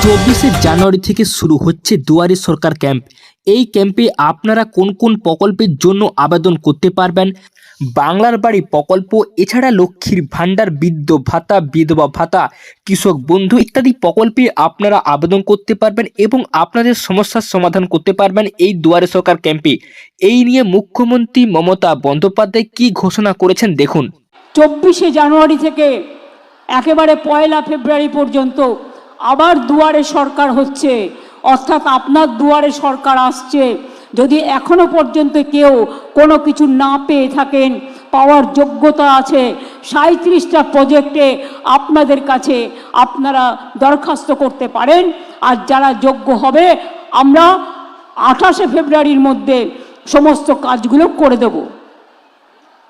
24 জানুয়ারি থেকে শুরু হচ্ছে দুয়ারে সরকার ক্যাম্প। এই ক্যাম্পে আপনারা কোন কোন প্রকল্পের জন্য আবেদন করতে পারবেন? বাংলার বাড়ি প্রকল্প, এছাড়া লক্ষ্মীর ভাণ্ডার, বৃদ্ধ ভাতা, বিধবা ভাতা, কৃষক বন্ধু ইত্যাদি প্রকল্পে আপনারা আবেদন করতে পারবেন এবং আপনাদের সমস্যার সমাধান করতে পারবেন এই দুয়ারে সরকার ক্যাম্পে। এই নিয়ে মুখ্যমন্ত্রী মমতা বন্দ্যোপাধ্যায় কি ঘোষণা করেছেন দেখুন। 24 জানুয়ারি থেকে একেবারে 1 ফেব্রুয়ারি পর্যন্ত আবার দুয়ারে সরকার হচ্ছে, অর্থাৎ আপনার দুয়ারে সরকার আসছে। যদি এখনো পর্যন্ত কেউ কোনো কিছু না পেয়ে থাকেন, পাওয়ার যোগ্যতা আছে, 37টা প্রজেক্টে আপনাদের কাছে আপনারা দরখাস্ত করতে পারেন। আর যারা যোগ্য হবে আমরা 28 ফেব্রুয়ারির মধ্যে সমস্ত কাজগুলো করে দেব।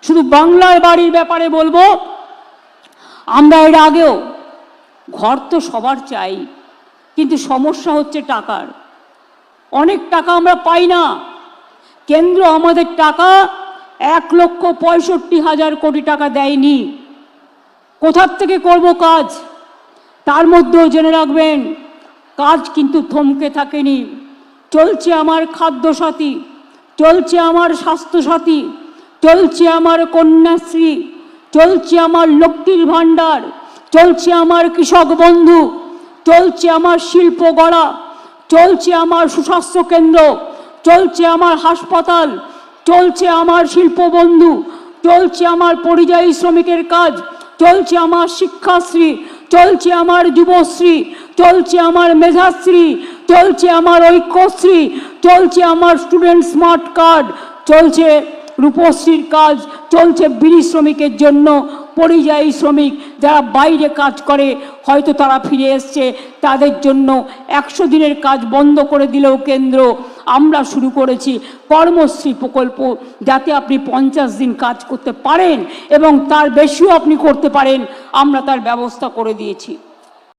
শুধু বাংলার বাড়ির ব্যাপারে বলবো, আমরা এর আগেও ঘর তো সবার চাই, কিন্তু সমস্যা হচ্ছে টাকার। অনেক টাকা আমরা পাই না। কেন্দ্র আমাদের টাকা 1,65,000 কোটি টাকা দেয়নি। কোথার থেকে করব কাজ? তার মধ্যেও জেনে রাখবেন, কাজ কিন্তু থমকে থাকেনি। চলছে আমার খাদ্যসাথী, চলছে আমার স্বাস্থ্যসাথী, চলছে আমার কন্যাশ্রী, চলছে আমার লক্ষ্মীর ভাণ্ডার, চলছে আমার কৃষক বন্ধু, চলছে আমার শিল্প গড়া, চলছে আমার সুস্বাস্থ্য কেন্দ্র, চলছে আমার হাসপাতাল, চলছে আমার শিল্প বন্ধু, চলছে আমার পরিযায়ী শ্রমিকের কাজ, চলছে আমার শিক্ষাশ্রী, চলছে আমার যুবশ্রী, চলছে আমার মেধাশ্রী, চলছে আমার ঐক্যশ্রী, চলছে আমার স্টুডেন্ট স্মার্ট কার্ড, চলছে রূপশ্রীর কাজ, চলছে বিড়ি শ্রমিকের জন্য, পরিযায়ী শ্রমিক যারা বাইরে কাজ করে, হয়তো তারা ফিরে এসছে, তাদের জন্য 100 দিনের কাজ বন্ধ করে দিলেও কেন্দ্র, আমরা শুরু করেছি কর্মশ্রী প্রকল্প, যাতে আপনি 50 দিন কাজ করতে পারেন এবং তার বেশিও আপনি করতে পারেন, আমরা তার ব্যবস্থা করে দিয়েছি।